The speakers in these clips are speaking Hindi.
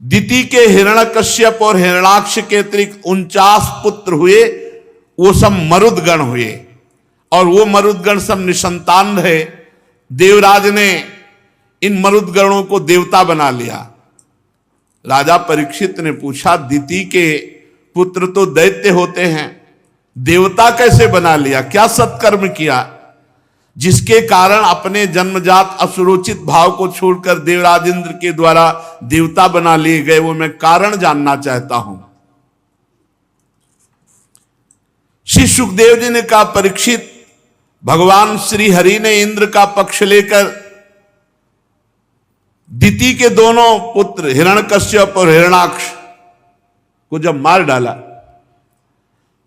दिति के हिरण्यकश्यप और हिरण्याक्ष के अतिरिक्त 49 पुत्र हुए, वो सब मरुदगण हुए और वो मरुदगण सब निसंतान रहे। देवराज ने इन मरुदगणों को देवता बना लिया। राजा परीक्षित ने पूछा, दिति के पुत्र तो दैत्य होते हैं, देवता कैसे बना लिया? क्या सत्कर्म किया जिसके कारण अपने जन्मजात असुरोचित भाव को छोड़कर देवराज इंद्र के द्वारा देवता बना लिए गए? वो मैं कारण जानना चाहता हूं। श्री सुखदेव जी ने कहा, परीक्षित, भगवान श्री हरि ने इंद्र का पक्ष लेकर दिति के दोनों पुत्र हिरण्यकश्यप और हिरण्याक्ष को जब मार डाला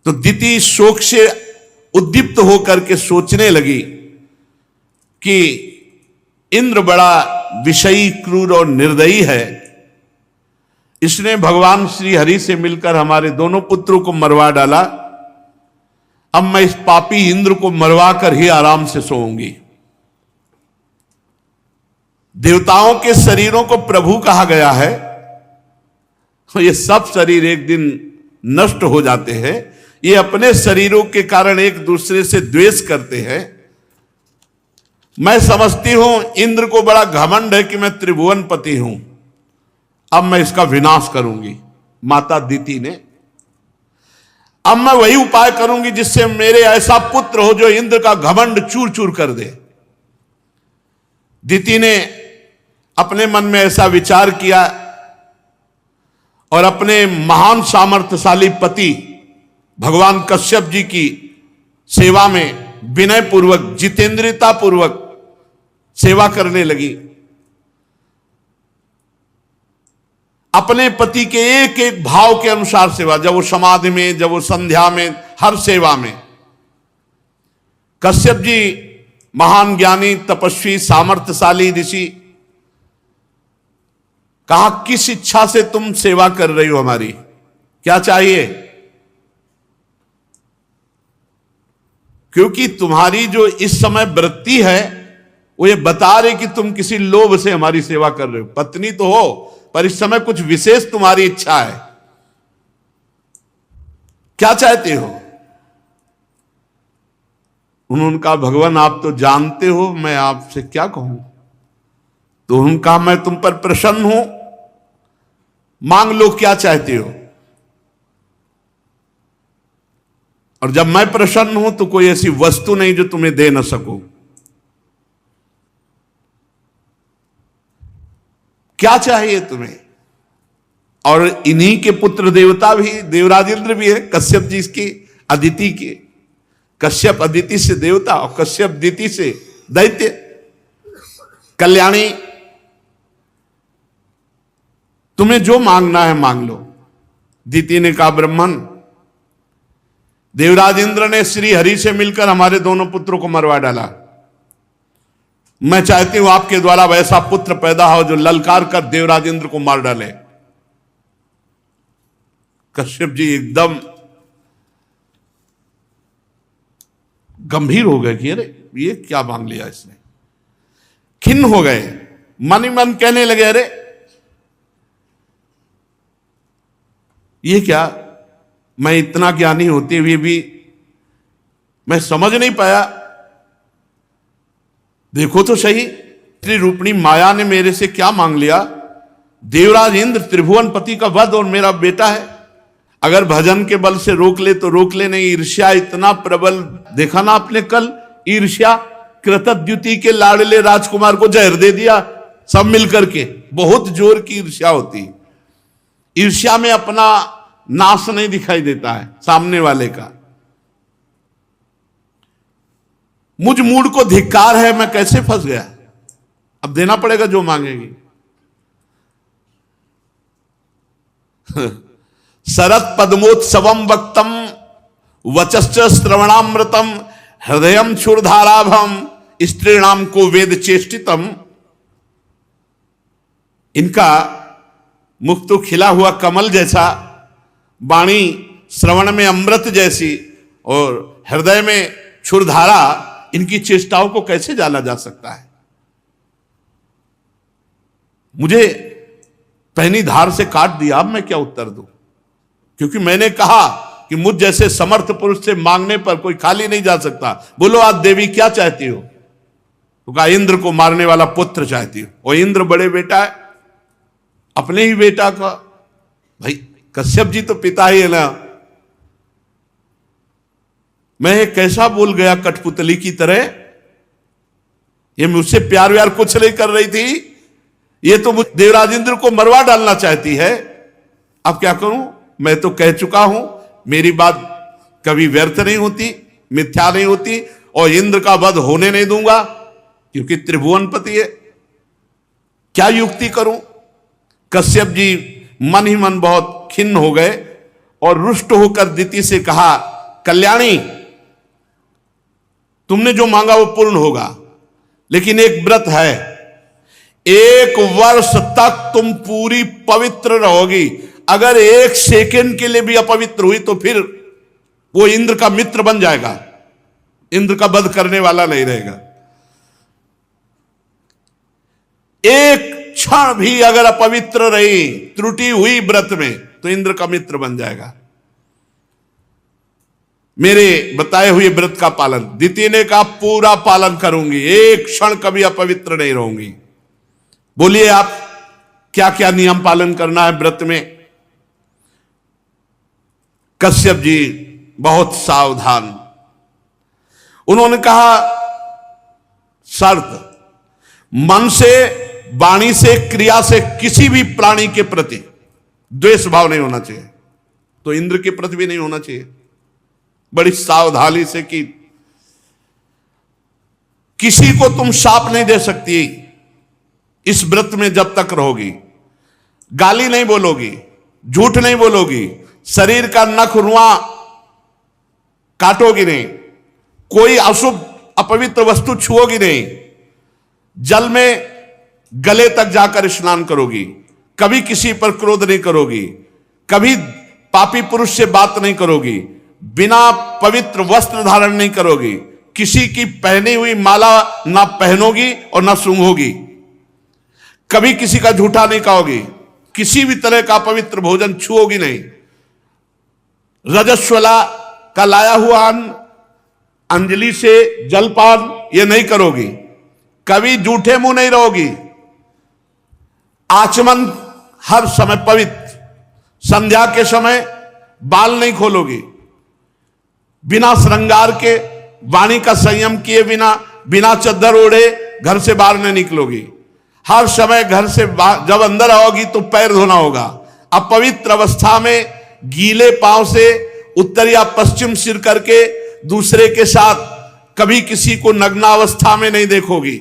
तो दिति शोक से उद्दीप्त होकर के सोचने लगी कि इंद्र बड़ा विषयी, क्रूर और निर्दयी है। इसने भगवान श्री हरि से मिलकर हमारे दोनों पुत्रों को मरवा डाला। अब मैं इस पापी इंद्र को मरवा कर ही आराम से सोऊंगी। देवताओं के शरीरों को प्रभु कहा गया है, तो ये सब शरीर एक दिन नष्ट हो जाते हैं। ये अपने शरीरों के कारण एक दूसरे से द्वेष करते हैं। मैं समझती हूं इंद्र को बड़ा घमंड है कि मैं त्रिभुवन पति हूं, अब मैं इसका विनाश करूंगी। माता दिति ने, अब मैं वही उपाय करूंगी जिससे मेरे ऐसा पुत्र हो जो इंद्र का घमंड चूर चूर कर दे। दिति ने अपने मन में ऐसा विचार किया और अपने महान सामर्थ्यशाली पति भगवान कश्यप जी की सेवा में विनय पूर्वक, जितेंद्रियता पूर्वक सेवा करने लगी। अपने पति के एक एक भाव के अनुसार सेवा, जब वो समाधि में, जब वो संध्या में, हर सेवा में। कश्यप जी महान ज्ञानी, तपस्वी, सामर्थ्यशाली ऋषि, कहा, किस इच्छा से तुम सेवा कर रही हो हमारी? क्या चाहिए? क्योंकि तुम्हारी जो इस समय वृत्ति है वो ये बता रही कि तुम किसी लोभ से हमारी सेवा कर रहे हो। पत्नी तो हो, पर इस समय कुछ विशेष तुम्हारी इच्छा है। क्या चाहते हो? उन्होंने कहा, भगवान आप तो जानते हो, मैं आपसे क्या कहूं। तो उन्होंने कहा, मैं तुम पर प्रसन्न हूं, मांग लो क्या चाहते हो। और जब मैं प्रसन्न हूं तो कोई ऐसी वस्तु नहीं जो तुम्हें दे न सकूं। क्या चाहिए तुम्हें? और इन्हीं के पुत्र देवता भी, देवराज इंद्र भी है, कश्यप जी की, अदिति के। कश्यप अदिति से देवता और कश्यप दिति से दैत्य। कल्याणी, तुम्हें जो मांगना है मांग लो। दिति ने कहा, ब्रह्मन, देवराज इंद्र ने श्री हरि से मिलकर हमारे दोनों पुत्रों को मरवा डाला। मैं चाहती हूं आपके द्वारा वैसा पुत्र पैदा हो जो ललकार कर देवराज इंद्र को मार डाले। कश्यप जी एकदम गंभीर हो गए कि अरे ये क्या मांग लिया इसने। खिन्न हो गए, मन ही मन कहने लगे, अरे ये क्या, मैं इतना ज्ञानी होते हुए भी मैं समझ नहीं पाया। देखो तो सही, त्रिरूपणी माया ने मेरे से क्या मांग लिया। देवराज इंद्र त्रिभुवन पति का वध और मेरा बेटा है। अगर भजन के बल से रोक ले तो रोक ले, नहीं ईर्ष्या इतना प्रबल। देखा ना आपने कल, ईर्ष्या कृतद्युति के लाडले राजकुमार को जहर दे दिया सब मिलकर के। बहुत जोर की ईर्ष्या होती। ईर्ष्या में अपना नाश नहीं दिखाई देता है सामने वाले का। मुझ मूड को धिक्कार है, मैं कैसे फंस गया। अब देना पड़ेगा जो मांगेगी। शरत पद्मोत्सवम वक्तम वचश्च श्रवणामृतम हृदयम क्षुरधाराभम स्त्रीणाम को वेद चेष्टितम। इनका मुख तो खिला हुआ कमल जैसा, वाणी श्रवण में अमृत जैसी और हृदय में क्षुरधारा। इनकी चेष्टाओं को कैसे जाना जा सकता है। मुझे पैनी धार से काट दिया, अब मैं क्या उत्तर दूं? क्योंकि मैंने कहा कि मुझ जैसे समर्थ पुरुष से मांगने पर कोई खाली नहीं जा सकता। बोलो आज देवी क्या चाहती हो? तो कहा इंद्र को मारने वाला पुत्र चाहती हो। और इंद्र बड़े बेटा है, अपने ही बेटा का, भाई कश्यप जी तो पिता ही है ना। मैं कैसा बोल गया कठपुतली की तरह, ये मुझसे प्यार व्यार कुछ नहीं कर रही थी, ये तो देवराज इंद्र को मरवा डालना चाहती है। अब क्या करूं? मैं तो कह चुका हूं, मेरी बात कभी व्यर्थ नहीं होती, मिथ्या नहीं होती, और इंद्र का वध होने नहीं दूंगा, क्योंकि त्रिभुवनपति है। क्या युक्ति करूं? कश्यप जी मन ही मन बहुत खिन्न हो गए और रुष्ट होकर दिति से कहा, कल्याणी तुमने जो मांगा वो पूर्ण होगा, लेकिन एक व्रत है, 1 वर्ष तक तुम पूरी पवित्र रहोगी। अगर 1 सेकंड के लिए भी अपवित्र हुई तो फिर वो इंद्र का मित्र बन जाएगा, इंद्र का वध करने वाला नहीं रहेगा। 1 क्षण भी अगर अपवित्र रही, त्रुटि हुई व्रत में, तो इंद्र का मित्र बन जाएगा। मेरे बताए हुए व्रत का पालन, दिति ने कहा पूरा पालन करूंगी, 1 क्षण कभी अपवित्र नहीं रहूंगी। बोलिए आप क्या क्या नियम पालन करना है व्रत में? कश्यप जी बहुत सावधान, उन्होंने कहा शर्त, मन से, वाणी से, क्रिया से किसी भी प्राणी के प्रति द्वेष भाव नहीं होना चाहिए, तो इंद्र के प्रति भी नहीं होना चाहिए। बड़ी सावधानी से कि किसी को तुम शाप नहीं दे सकती इस व्रत में जब तक रहोगी। गाली नहीं बोलोगी, झूठ नहीं बोलोगी, शरीर का नख रुआ काटोगी नहीं, कोई अशुभ अपवित्र वस्तु छुओगी नहीं, जल में गले तक जाकर स्नान करोगी, कभी किसी पर क्रोध नहीं करोगी, कभी पापी पुरुष से बात नहीं करोगी, बिना पवित्र वस्त्र धारण नहीं करोगी, किसी की पहनी हुई माला ना पहनोगी और ना सूंघोगी, कभी किसी का झूठा नहीं कहोगी, किसी भी तरह का पवित्र भोजन छुओगी नहीं, रजस्वला का लाया हुआ अन्न, अंजलि से जलपान ये नहीं करोगी, कभी झूठे मुंह नहीं रहोगी, आचमन हर समय पवित्र, संध्या के समय बाल नहीं खोलोगी, बिना श्रृंगार के, वाणी का संयम किए बिना, बिना चद्दर ओढ़े घर से बाहर नहीं निकलोगी, हर समय घर से जब अंदर आओगी तो पैर धोना होगा, अपवित्र अवस्था में गीले पांव से उत्तर या पश्चिम सिर करके दूसरे के साथ कभी किसी को नग्नावस्था में नहीं देखोगी,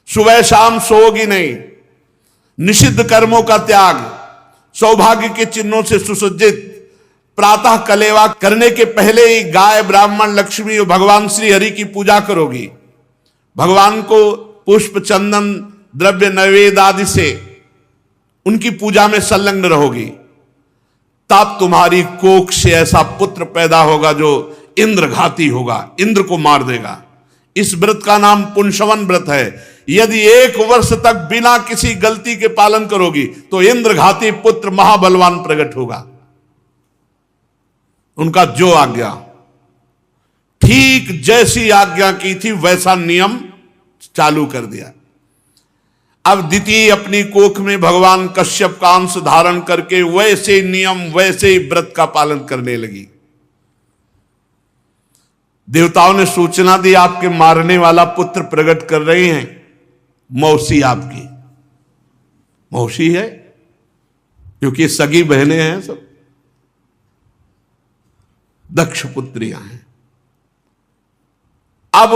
सुबह शाम सोओगी नहीं, निषिद्ध कर्मों का त्याग, सौभाग्य के चिन्हों से सुसज्जित, प्रातः कलेवा करने के पहले ही गाय, ब्राह्मण, लक्ष्मी और भगवान श्री हरि की पूजा करोगी, भगवान को पुष्प, चंदन, द्रव्य, नैवेद्य आदि से उनकी पूजा में संलग्न रहोगी, तब तुम्हारी कोख से ऐसा पुत्र पैदा होगा जो इंद्रघाती होगा, इंद्र को मार देगा। इस व्रत का नाम पुंसवन व्रत है। यदि 1 वर्ष तक बिना किसी गलती के पालन करोगी तो इंद्रघाती पुत्र महाबलवान प्रकट होगा। उनका जो आज्ञा, ठीक जैसी आज्ञा की थी वैसा नियम चालू कर दिया। अब दिति अपनी कोख में भगवान कश्यप का अंश धारण करके वैसे नियम, वैसे ही व्रत का पालन करने लगी। देवताओं ने सूचना दी आपके मारने वाला पुत्र प्रकट कर रहे हैं। मौसी आपकी मौसी है, क्योंकि सगी बहनें हैं, सब दक्ष पुत्रियां हैं। अब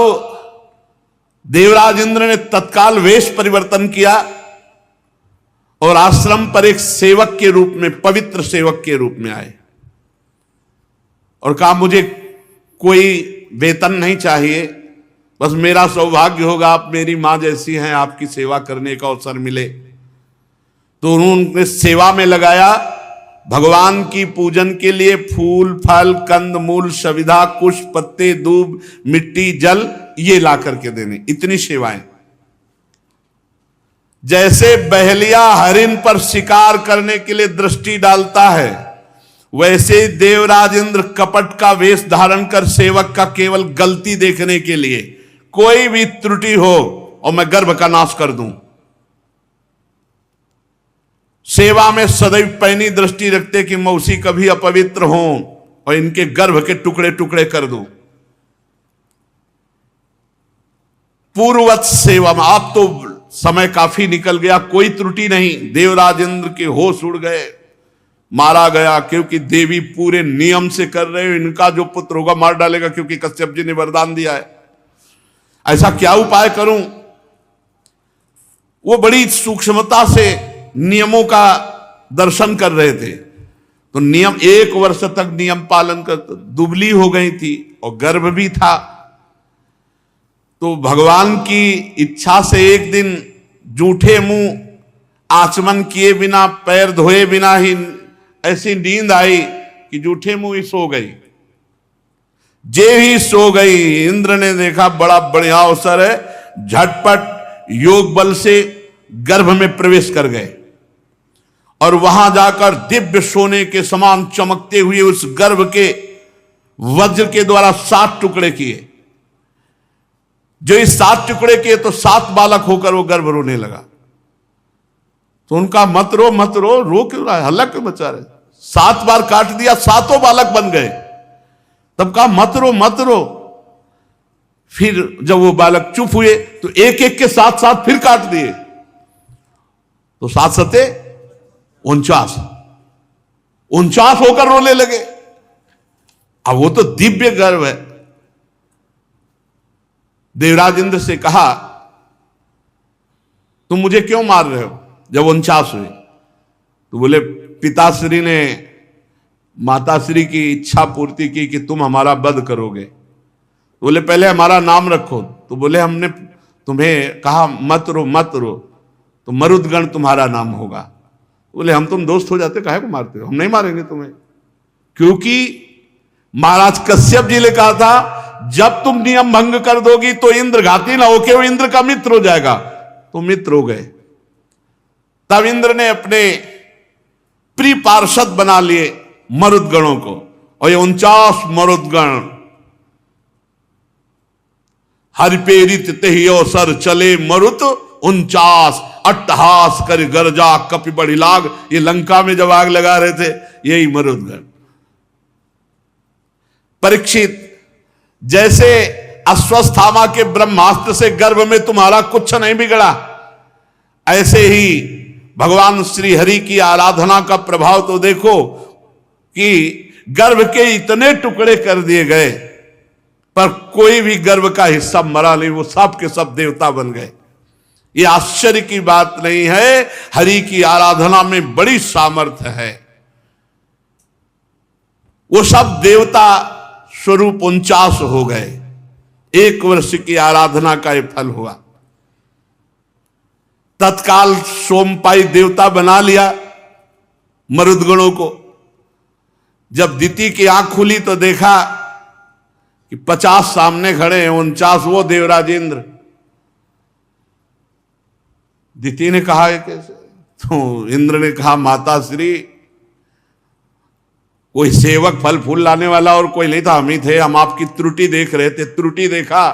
देवराज इंद्र ने तत्काल वेश परिवर्तन किया और आश्रम पर एक सेवक के रूप में, पवित्र सेवक के रूप में आए और कहा मुझे कोई वेतन नहीं चाहिए, बस मेरा सौभाग्य होगा आप मेरी मां जैसी हैं, आपकी सेवा करने का अवसर मिले। तो उन्होंने सेवा में लगाया। भगवान की पूजन के लिए फूल, फल, कंद मूल, सविधा, कुश, पत्ते, दूब, मिट्टी, जल ये ला करके देने, इतनी सेवाएं। जैसे बहलिया हरिन पर शिकार करने के लिए दृष्टि डालता है, वैसे ही देवराज इंद्र कपट का वेश धारण कर सेवक का केवल गलती देखने के लिए, कोई भी त्रुटि हो और मैं गर्भ का नाश कर दूं। सेवा में सदैव पैनी दृष्टि रखते कि मौसी कभी अपवित्र हो और इनके गर्भ के टुकड़े टुकड़े कर दूं। पूर्ववत सेवा में, आप तो समय काफी निकल गया, कोई त्रुटि नहीं। देवराज इंद्र के होश उड़ गए, मारा गया, क्योंकि देवी पूरे नियम से कर रहे हो, इनका जो पुत्र होगा मार डालेगा, क्योंकि कश्यप जी ने वरदान दिया है। ऐसा क्या उपाय करूं? वो बड़ी सूक्ष्मता से नियमों का दर्शन कर रहे थे। तो नियम 1 वर्ष तक नियम पालन कर, दुबली हो गई थी और गर्भ भी था। तो भगवान की इच्छा से एक दिन जूठे मुंह आचमन किए बिना, पैर धोए बिना ही ऐसी नींद आई कि जूठे मुंह ही सो गई। जे ही सो गई, इंद्र ने देखा बड़ा बढ़िया अवसर है, झटपट योग बल से गर्भ में प्रवेश कर गए और वहां जाकर दिव्य सोने के समान चमकते हुए उस गर्भ के वज्र के द्वारा 7 टुकड़े किए। जो इस 7 टुकड़े किए तो 7 बालक होकर वो गर्भ रोने लगा। तो उनका मत रो मत रो, रो क्यों रहा है, हल्ला क्यों मचा रहे? 7 बार काट दिया, 7 बालक बन गए। तब कहा मत रो मत रो। फिर जब वो बालक चुप हुए तो एक एक के साथ साथ फिर काट दिए, तो 7 सते 49 होकर रोने लगे। अब वो तो दिव्य गर्भ है। देवराज इंद्र से कहा तुम मुझे क्यों मार रहे हो? जब 49 हुए तो बोले पिताश्री ने माताश्री की इच्छा पूर्ति की कि तुम हमारा वध करोगे। बोले पहले हमारा नाम रखो। तो बोले हमने तुम्हें कहा मत रो मत रो, तो मरुदगण तुम्हारा नाम होगा। बोले हम तुम दोस्त हो जाते, काहे को मारते हो? हम नहीं मारेंगे तुम्हें, क्योंकि महाराज कश्यप जी ने कहा था जब तुम नियम भंग कर दोगी तो इंद्र घाती ना होके वो इंद्र का मित्र हो जाएगा। तो मित्र हो गए। तब इंद्र ने अपने प्रिय पार्षद बना लिए मरुदगणों को, और ये 49 मरुदगण हरिपेरित तेहि अवसर चले मरुत 49 अट्टहास कर गरजा कपि बड़ी लाग। ये लंका में जब आग लगा रहे थे यही मरुदगण। परीक्षित, जैसे अश्वत्थामा के ब्रह्मास्त्र से गर्भ में तुम्हारा कुछ नहीं बिगड़ा, ऐसे ही भगवान श्री हरि की आराधना का प्रभाव तो देखो कि गर्भ के इतने टुकड़े कर दिए गए पर कोई भी गर्भ का हिस्सा मरा नहीं, वो सब के सब देवता बन गए। ये आश्चर्य की बात नहीं है, हरि की आराधना में बड़ी सामर्थ्य है। वो सब देवता स्वरूप 49 हो गए। 1 वर्ष की आराधना का ये फल हुआ। तत्काल सोमपाई देवता बना लिया मरुदगणों को। जब दिति की आंख खुली तो देखा कि 50 सामने खड़े हैं, 49 वो देवराज इंद्र। दिति ने कहा कैसे? तो इंद्र ने कहा माता श्री, कोई सेवक फल फूल लाने वाला और कोई नहीं था, हम ही थे। हम आपकी त्रुटि देख रहे थे, त्रुटि देखा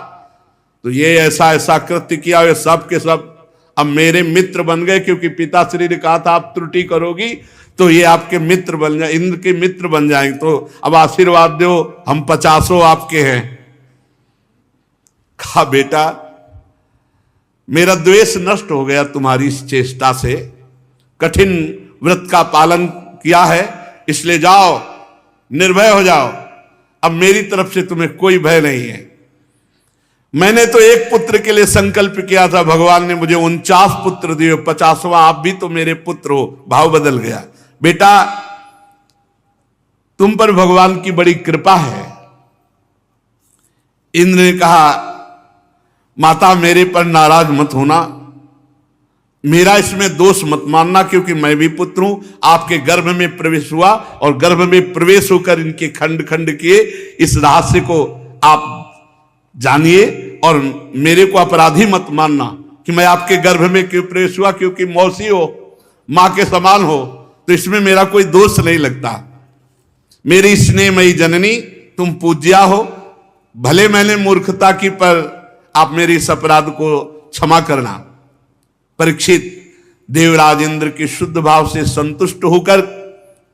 तो ये ऐसा ऐसा कृत्य किया, वे सब के सब अब मेरे मित्र बन गए, क्योंकि पिताश्री ने कहा था आप त्रुटि करोगी तो ये आपके मित्र बन जाए, इंद्र के मित्र बन जाएंगे। तो अब आशीर्वाद दो, हम 50 आपके हैं। कहा बेटा मेरा द्वेष नष्ट हो गया तुम्हारी इस चेष्टा से, कठिन व्रत का पालन किया है, इसलिए जाओ निर्भय हो जाओ। अब मेरी तरफ से तुम्हें कोई भय नहीं है। मैंने तो एक पुत्र के लिए संकल्प किया था, भगवान ने मुझे 49 पुत्र दिए, 50वां आप भी तो मेरे पुत्र हो। भाव बदल गया। बेटा तुम पर भगवान की बड़ी कृपा है। इंद्र ने कहा माता मेरे पर नाराज मत होना, मेरा इसमें दोष मत मानना, क्योंकि मैं भी पुत्र हूं। आपके गर्भ में प्रवेश हुआ और गर्भ में प्रवेश होकर इनके खंड खंड किए। इस रहस्य को आप जानिए और मेरे को अपराधी मत मानना। कि मैं आपके गर्भ में क्यों प्रवेश हुआ, क्योंकि मौसी हो, मां के समान हो, तो इसमें मेरा कोई दोष नहीं लगता। मेरी स्नेहमयी जननी, तुम पूज्या हो, भले मैंने मूर्खता की, पर आप मेरे इस अपराध को क्षमा करना। परीक्षित देवराज इंद्र के शुद्ध भाव से संतुष्ट होकर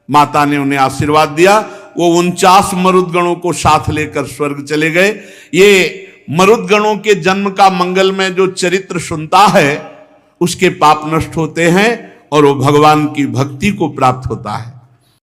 माता ने उन्हें आशीर्वाद दिया। वो 49 मरुदगणों को साथ लेकर स्वर्ग चले गए। ये मरुदगणों के जन्म का मंगल में जो चरित्र सुनता है उसके पाप नष्ट होते हैं और वो भगवान की भक्ति को प्राप्त होता है।